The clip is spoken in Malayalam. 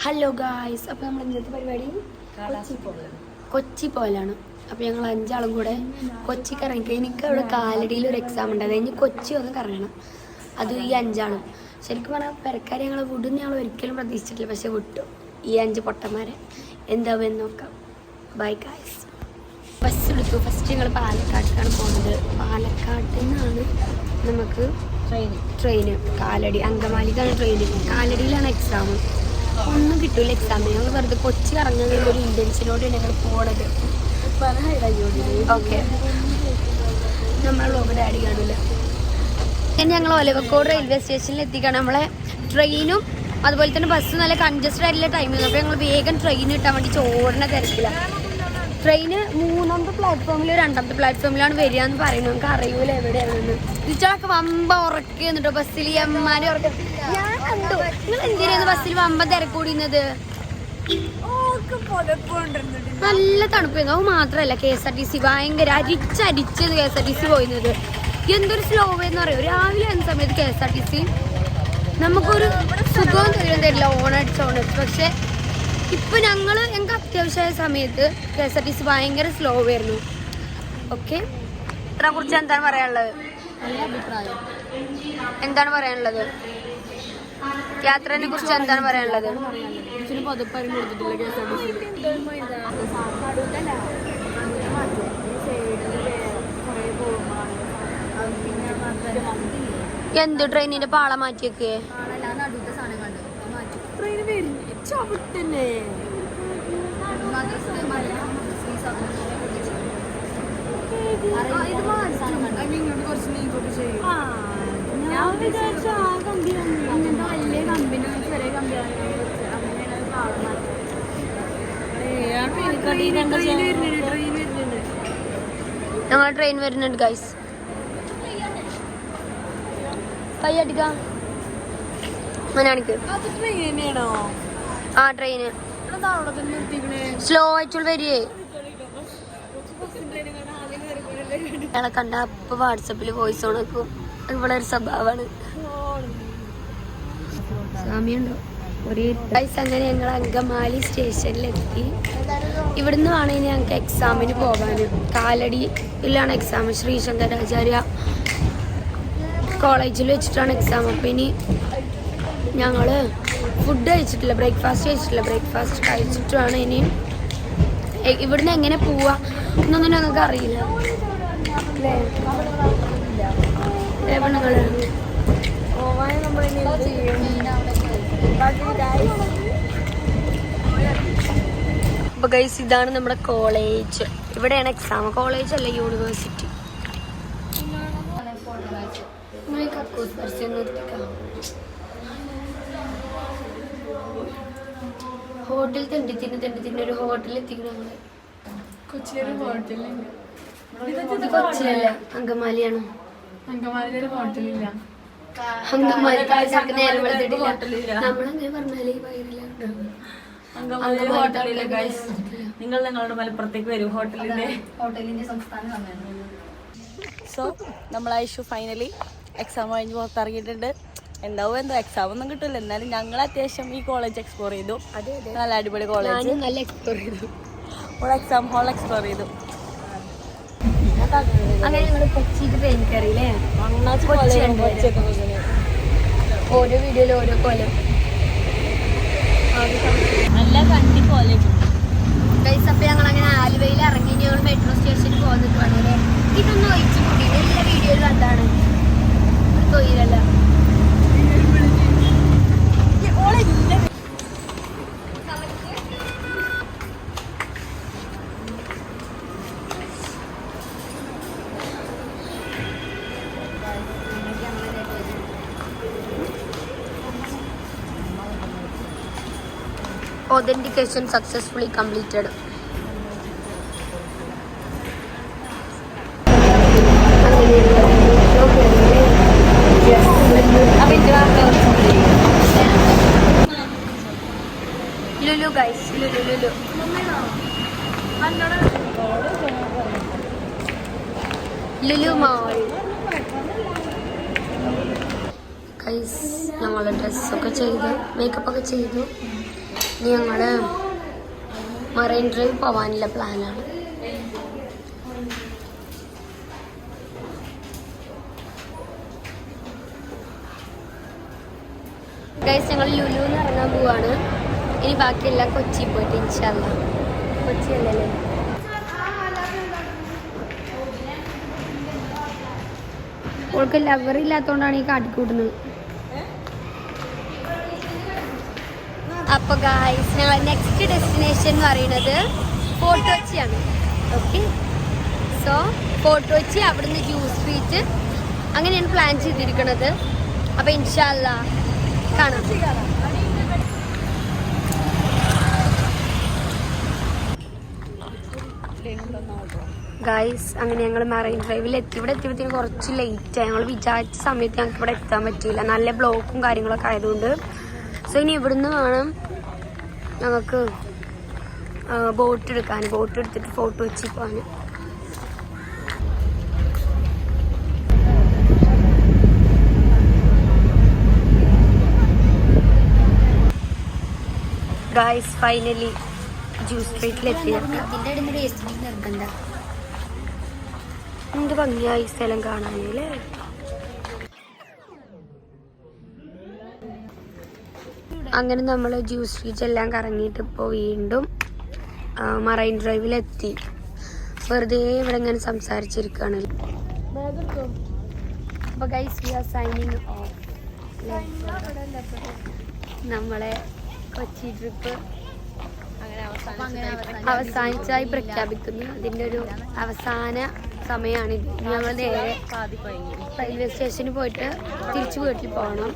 ഹലോ ഗായ്സ്, അപ്പോൾ നമ്മൾ ഇന്നത്തെ പരിപാടി കൊച്ചി പോലാണ്. അപ്പോൾ ഞങ്ങൾ 5 ആളും കൂടെ കൊച്ചിക്ക് ഇറങ്ങി. എനിക്ക് അവിടെ കാലടിയിൽ ഒരു എക്സാം ഉണ്ട്, അത് കഴിഞ്ഞ് കൊച്ചി ഒന്ന് കറങ്ങണം. അത് ഈ 5 ആളും ശരിക്കും പറഞ്ഞാൽ പെരക്കാർ ഞങ്ങൾ വിടുന്ന ഞങ്ങൾ ഒരിക്കലും പ്രതീക്ഷിച്ചിട്ടില്ല, പക്ഷെ വിട്ടു. ഈ 5 പൊട്ടന്മാരെ എന്താവുമെന്ന് നോക്കാം. Bye guys. ബസ് എടുത്തു. ഫസ്റ്റ് ഞങ്ങൾ പാലക്കാട്ടിലാണ് പോകുന്നത്. പാലക്കാട്ടിൽ നിന്നാണ് നമുക്ക് ട്രെയിന് കാലടി, അങ്കമാലിക്കാണ് ട്രെയിന്. കാലടിയിലാണ് എക്സാം. ഒന്നും കിട്ടൂല എക്സാമിന്. ഞങ്ങൾ വെറുതെ കൊച്ചി ഇറങ്ങുന്നതിൻ്റെ ഒരു ഇൻറ്റൻഷനോട് ഞങ്ങൾ പോണത്. ഓക്കെ, നമ്മൾ ഇവിടെ ആഡ് കാണില്ല. ഇനി ഞങ്ങൾ ഒലവക്കോട് റെയിൽവേ സ്റ്റേഷനിൽ എത്തിക്കണം. നമ്മളെ ട്രെയിനും അതുപോലെ തന്നെ ബസ് നല്ല കൺജസ്റ്റഡ് ആയിട്ടുള്ള ടൈമിൽ. അപ്പോൾ ഞങ്ങൾ വേഗം ട്രെയിൻ കിട്ടാൻ വേണ്ടി ചോറിന തിരക്കില്ല. ട്രെയിന് 3ാമത്തെ പ്ലാറ്റ്ഫോമിൽ 2ാമത്തെ പ്ലാറ്റ്ഫോമിലാണ് വരിക എന്ന് പറയുന്നത്. നമുക്ക് അറിയൂല എവിടെയാണെന്ന്. ടീച്ചറൊക്കെ വമ്പ ഉറക്കി എന്നിട്ടോ ബസ്സിൽ. അമ്മാനെ ഉറക്ക ഞാൻ കണ്ടു. നിങ്ങൾ എന്തിനായിരുന്നു ബസ്സിൽ വമ്പ തിരക്കൂടിയുന്നത്? നല്ല തണുപ്പായിരുന്നു. അത് മാത്രമല്ല KSRTC ഭയങ്കര അരിച്ചരിച്ച് KSRTC പോയിരുന്നത്. എന്തൊരു സ്ലോ എന്ന് പറയും. രാവിലെ ആകുന്ന സമയത്ത് KSRTC നമുക്കൊരു സുഖവും തരില്ല. ഓണടിച്ച് പക്ഷെ ഇപ്പം ഞങ്ങൾക്ക് അത്യാവശ്യമായ സമയത്ത് KSRTC ഭയങ്കര സ്ലോ ആയിരുന്നു. ഓക്കെ, ഇതിനെ കുറിച്ച് എന്താണ് പറയാനുള്ളത്? നല്ല അഭിപ്രായം. എന്താണ് പറയാനുള്ളത്? യാത്രനെ കുറിച്ച് എന്താണ് പറയാനുള്ളത്? പതിപ്പാരും കൊടുത്തിട്ടില്ല KSRTC. എന്ത് ട്രെയിനിന്റെ പാള മാറ്റിയൊക്കെ? ഞങ്ങൾ ട്രെയിൻ വരുന്നുണ്ട് ഗൈസ്. കൈയടിക്കാം. ആ ട്രെയിന് സ്ലോ ആയിട്ടുള്ള വരികയെ ഞങ്ങളെ കണ്ട അപ്പൊ വാട്സപ്പിൽ വോയിസ് ഓൺ ആക്കും. ഇവിടെ ഒരു സ്വഭാവമാണ്. സാമ്യമുണ്ടോ? അങ്ങനെ ഞങ്ങൾ അങ്കമാലി സ്റ്റേഷനിലെത്തി. ഇവിടുന്ന് വേണം ഇനി ഞങ്ങൾക്ക് എക്സാമിന് പോകാൻ. കാലടിയിലാണ് എക്സാം. ശ്രീ ശങ്കരാചാര്യ കോളേജിൽ വെച്ചിട്ടാണ് എക്സാം. അപ്പോൾ ഇനി ഞങ്ങൾ ഫുഡ് കഴിച്ചിട്ടില്ല, ബ്രേക്ക്ഫാസ്റ്റ് കഴിച്ചിട്ടാണ് ഇനി ഇവിടുന്ന് എങ്ങനെ പോവാ എന്നൊന്നും ഞങ്ങൾക്ക് അറിയില്ല. അപ്പൊ ഗൈസ്, ഇതാണ് നമ്മുടെ കോളേജ്. ഇവിടെയാണ് എക്സാം. കോളേജ് അല്ല, യൂണിവേഴ്സിറ്റി. ഹോട്ടൽ തെണ്ടിത്തിന് ഒരു ഹോട്ടലിൽ എത്തിക്കണം. കൊച്ചിയല്ല, അങ്കമാലിയാണ്. അങ്കമാലിയിലൊരു ഹോട്ടലില്ല. അങ്കമാലി നേരം വെളുത്തിട്ടില്ല. നമ്മളങ്ങനെ പറഞ്ഞാലേ നിങ്ങൾ ഞങ്ങളുടെ മലപ്പുറത്തേക്ക് വരും. ഹോട്ടലിന്റെ സംസ്ഥാന സോ നമ്മൾ ഐഷു ഫൈനലി എക്സാം കഴിഞ്ഞ് പുറത്തിറങ്ങിയിട്ടുണ്ട്. എന്താവും എക്സാം ഒന്നും കിട്ടില്ല, എന്നാലും ഞങ്ങൾ അത്യാവശ്യം ഈ കോളേജ് എക്സ്പ്ലോർ ചെയ്തു. നല്ല അടിപൊളി കോളേജ്. നല്ല എക്സ്പ്ലോർ ചെയ്തു. എക്സാം ഹോൾ എക്സ്പ്ലോർ ചെയ്തു. അങ്ങനെ ഞങ്ങൾ കൊച്ചിക്ക് ട്രെയിൻ കയറിയില്ലേ. ഓരോ വീഡിയോയിലും ഓരോ കോലം. നല്ല കണ്ടി കോളേജ്. അപ്പൊ ഞങ്ങൾ അങ്ങനെ ആലുവയിൽ ഇറങ്ങി. ഞങ്ങൾ മെട്രോ സ്റ്റേഷനിൽ പോകുന്നത് വേണമല്ലേ. ഇതൊന്നും ഒഴിച്ചു കൂടി എല്ലാ വീഡിയോയിലും എന്താണ് തൊഴിലല്ല. Authentication successfully completed. Lulu guys, Lulu. Lulu Mall. Guys, ഞങ്ങൾ ഡ്രസ്സൊക്കെ ചെയ്തു, മേക്കപ്പൊക്കെ ചെയ്തു. ഇനി ഞങ്ങള് മറൈൻ ഡ്രൈവ് പോവാനുള്ള പ്ലാനാണ്. ഗൈസ് ഞങ്ങൾ ലുലുന്ന് ഇറങ്ങാൻ പോവാണ്. ഇനി ബാക്കിയെല്ലാം കൊച്ചി പോയിട്ട് ഇൻഷാ അല്ലാ. കൊച്ചി അല്ലല്ലേ? ഓൾക്ക് ലവറില്ലാത്തോണ്ടാണ് ഈ കാട്ടിക്കൂട്ടുന്നത്. അപ്പൊ ഗൈസ് ഞങ്ങൾ നെക്സ്റ്റ് ഡെസ്റ്റിനേഷൻ എന്ന് പറയുന്നത് ഫോർട്ട് കൊച്ചിയാണ്. ഓക്കെ, സോ ഫോർട്ട് കൊച്ചി, അവിടുന്ന് ജ്യൂസ് സ്ട്രീറ്റ്, അങ്ങനെയാണ് പ്ലാൻ ചെയ്തിരിക്കുന്നത്. അപ്പൊ ഇൻഷാ അല്ലാ കാണാം. ഗൈസ് അങ്ങനെ ഞങ്ങൾ മറൈൻ ഡ്രൈവിൽ എത്തി. ഇവിടെ എത്തിയപ്പോഴത്തേക്കും കുറച്ച് ലേറ്റായി. ഞങ്ങൾ വിചാരിച്ച സമയത്ത് ഞങ്ങൾക്ക് ഇവിടെ എത്താൻ പറ്റിയില്ല, നല്ല ബ്ലോക്കും കാര്യങ്ങളൊക്കെ ആയതുകൊണ്ട്. സോ ഇനി ഇവിടുന്ന് വേണം ഞങ്ങൾക്ക് ബോട്ട് എടുക്കാൻ. ബോട്ട് എടുത്തിട്ട് ഫോർട്ട് കൊച്ചി പോകാൻ. ഗൈസ് ഫൈനലി ജ്യൂസ് സ്ട്രീറ്റിലെത്തി. എന്ത് ഭംഗിയായി സ്ഥലം കാണാനല്ലേ. അങ്ങനെ നമ്മൾ ജ്യൂസ് സ്ട്രീറ്റ് എല്ലാം കറങ്ങിയിട്ട് ഇപ്പോൾ വീണ്ടും മറൈൻ ഡ്രൈവിലെത്തി. വെറുതെ ഇവിടെ ഇങ്ങനെ സംസാരിച്ചിരിക്കുകയാണ്. അപ്പോൾ guys we are signing off. നമ്മളെ കൊച്ചി ട്രിപ്പ് അവസാനിച്ചായി പ്രഖ്യാപിക്കുന്നു. അതിൻ്റെ ഒരു അവസാന സമയമാണിത്. ഞങ്ങൾ നേരെ റെയിൽവേ സ്റ്റേഷനിൽ പോയിട്ട് തിരിച്ചു വീട്ടിൽ പോകണം.